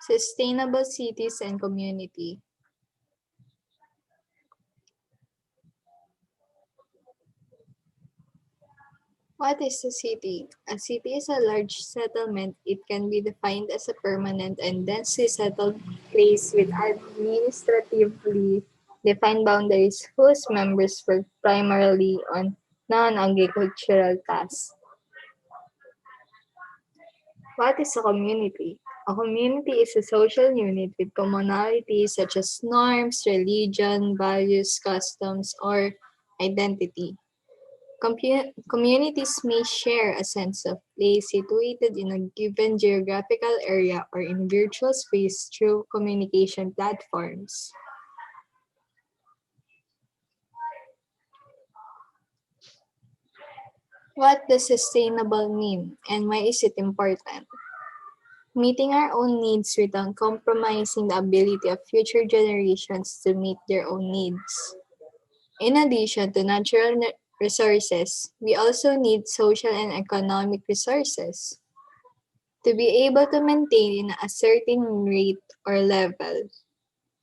Sustainable cities and community. What is a city? A city is a large settlement. It can be defined as a permanent and densely settled place with administratively defined boundaries whose members work primarily on non-agricultural tasks. What is a community? A community is a social unit with commonalities such as norms, religion, values, customs, or identity. Communities may share a sense of place situated in a given geographical area or in virtual space through communication platforms. What does sustainable mean and why is it important? Meeting our own needs without compromising the ability of future generations to meet their own needs. In addition to natural resources, we also need social and economic resources. To be able to maintain a certain rate or level,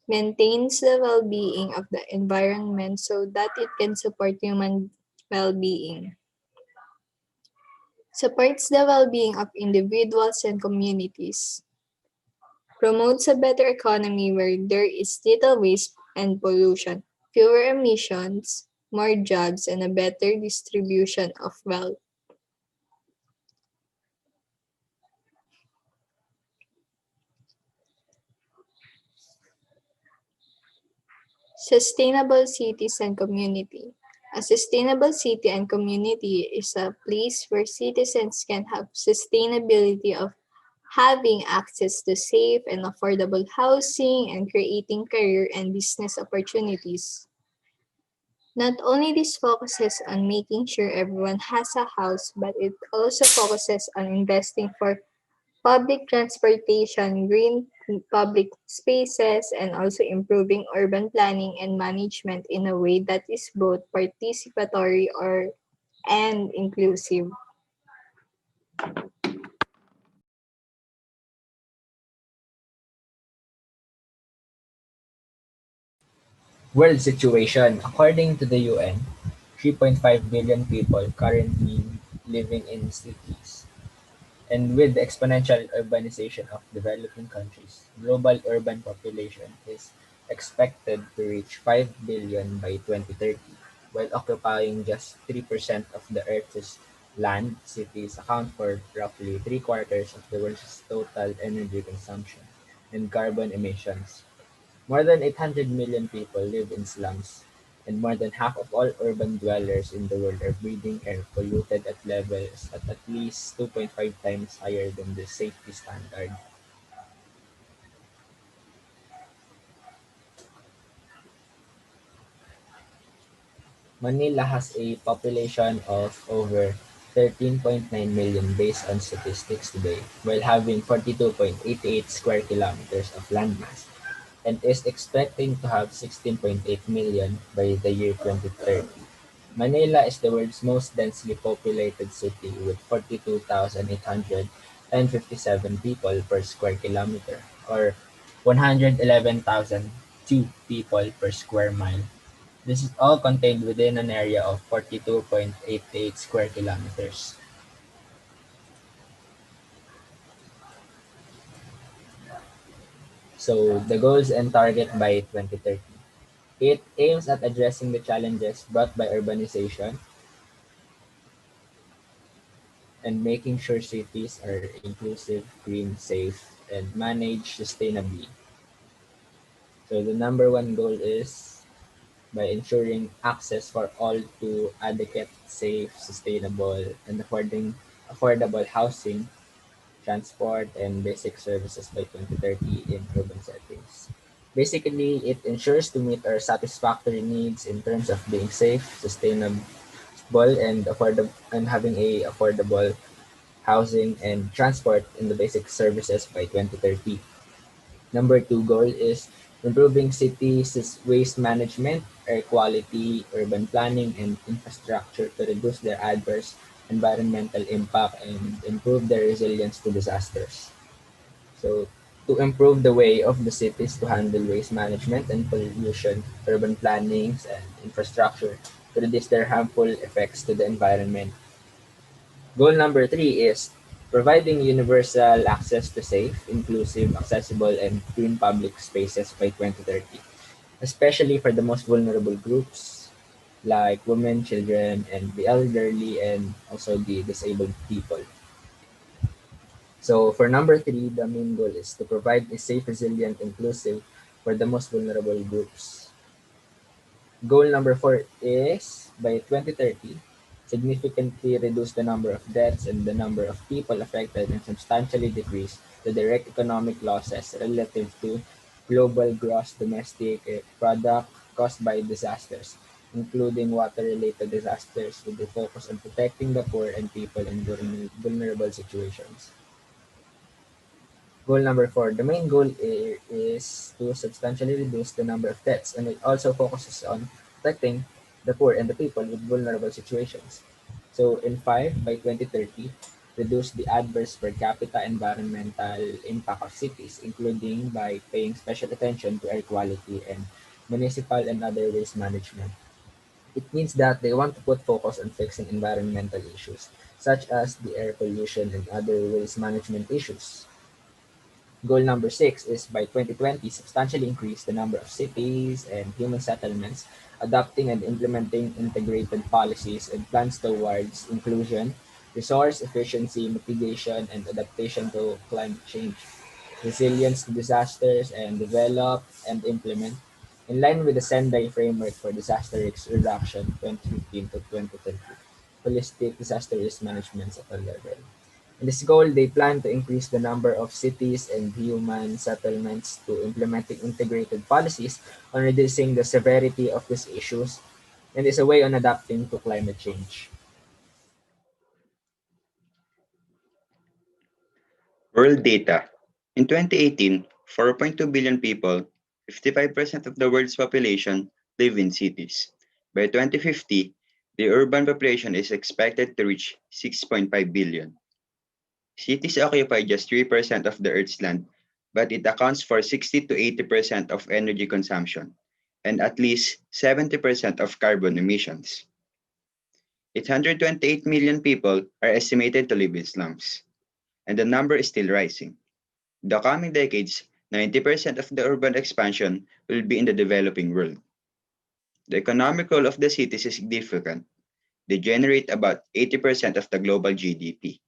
maintains the well-being of the environment so that it can support human well-being, supports the well-being of individuals and communities, promotes a better economy where there is little waste and pollution, fewer emissions, more jobs, and a better distribution of wealth. Sustainable cities and community. A sustainable city and community is a place where citizens can have sustainability of having access to safe and affordable housing and creating career and business opportunities. Not only this focuses on making sure everyone has a house, but it also focuses on investing for public transportation, green public spaces, and also improving urban planning and management in a way that is both participatory and inclusive. World situation. According to the UN, 3.5 billion people currently living in cities. And with the exponential urbanization of developing countries, global urban population is expected to reach 5 billion by 2030. While occupying just 3% of the Earth's land, cities account for roughly three-quarters of the world's total energy consumption and carbon emissions. More than 800 million people live in slums, and more than half of all urban dwellers in the world are breathing air polluted at levels at least 2.5 times higher than the safety standard. Manila has a population of over 13.9 million based on statistics today, while having 42.88 square kilometers of landmass, and is expecting to have 16.8 million by the year 2030. Manila is the world's most densely populated city with 42,857 people per square kilometer, or 111,002 people per square mile. This is all contained within an area of 42.88 square kilometers. So the goals and target by 2030. It aims at addressing the challenges brought by urbanization and making sure cities are inclusive, green, safe, and managed sustainably. So the number one goal is by ensuring access for all to adequate, safe, sustainable, and affordable housing, transport, and basic services by 2030 in urban settings. Basically, it ensures to meet our satisfactory needs in terms of being safe, sustainable, and affordable, and having a affordable housing and transport in the basic services by 2030. Number two goal is improving cities' waste management, air quality, urban planning, and infrastructure to reduce their adverse environmental impact and improve their resilience to disasters. So to improve the way of the cities to handle waste management and pollution, urban plannings, and infrastructure to reduce their harmful effects to the environment. Goal number three is providing universal access to safe, inclusive, accessible, and clean public spaces by 2030, especially for the most vulnerable groups like women, children, and the elderly, and also the disabled people. So for number three, the main goal is to provide a safe, resilient, inclusive for the most vulnerable groups. Goal number four is by 2030, significantly reduce the number of deaths and the number of people affected and substantially decrease the direct economic losses relative to global gross domestic product caused by disasters, including water-related disasters with a focus on protecting the poor and people in vulnerable situations. Goal number four, the main goal is to substantially reduce the number of deaths, and it also focuses on protecting the poor and the people with vulnerable situations. So in five, by 2030, reduce the adverse per capita environmental impact of cities, including by paying special attention to air quality and municipal and other waste management. It means that they want to put focus on fixing environmental issues, such as the air pollution and other waste management issues. Goal number six is by 2020, substantially increase the number of cities and human settlements, adopting and implementing integrated policies and plans towards inclusion, resource efficiency, mitigation, and adaptation to climate change, resilience to disasters, and develop and implement, in line with the Sendai Framework for Disaster Risk Reduction 2015 to 2030, holistic disaster risk management at all level. In this goal, they plan to increase the number of cities and human settlements to implementing integrated policies on reducing the severity of these issues and is a way on adapting to climate change. World data. In 2018, 4.2 billion people, 55% of the world's population, live in cities. By 2050, the urban population is expected to reach 6.5 billion. Cities occupy just 3% of the Earth's land, but it accounts for 60 to 80% of energy consumption and at least 70% of carbon emissions. 828 million people are estimated to live in slums, and the number is still rising. In the coming decades, 90% of the urban expansion will be in the developing world. The economic role of the cities is significant. They generate about 80% of the global GDP.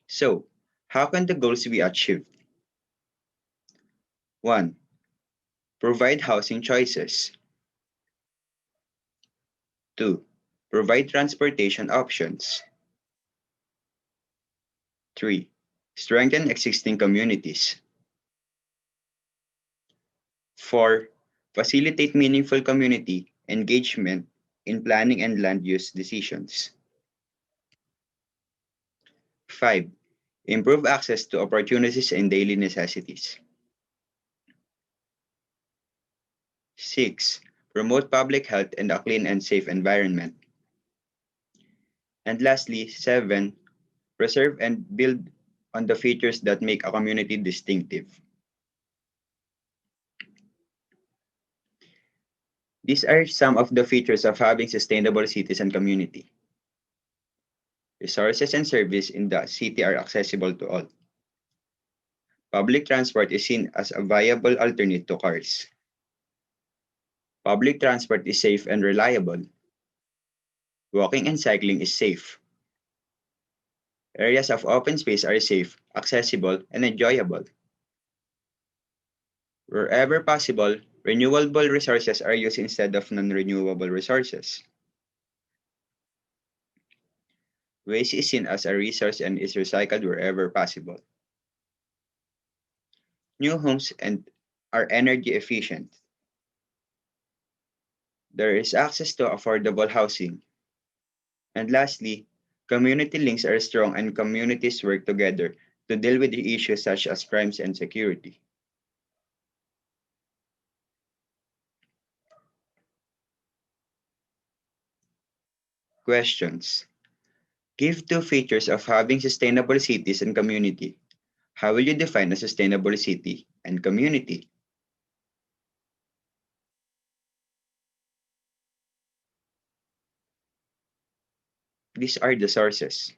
So, how can the goals be achieved? 1. Provide housing choices. 2. Provide transportation options. 3. Strengthen existing communities. 4. Facilitate meaningful community engagement in planning and land use decisions. 5. Improve access to opportunities and daily necessities. 6. Promote public health and a clean and safe environment. And lastly, 7. Preserve and build on the features that make a community distinctive. These are some of the features of having sustainable cities and community. Resources and service in the city are accessible to all. Public transport is seen as a viable alternate to cars. Public transport is safe and reliable. Walking and cycling is safe. Areas of open space are safe, accessible, and enjoyable. Wherever possible, renewable resources are used instead of non-renewable resources. Waste is seen as a resource and is recycled wherever possible. New homes and are energy efficient. There is access to affordable housing. And lastly, community links are strong and communities work together to deal with the issues such as crimes and security. Questions. Give two features of having sustainable cities and community. How will you define a sustainable city and community? These are the sources.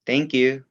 Thank you.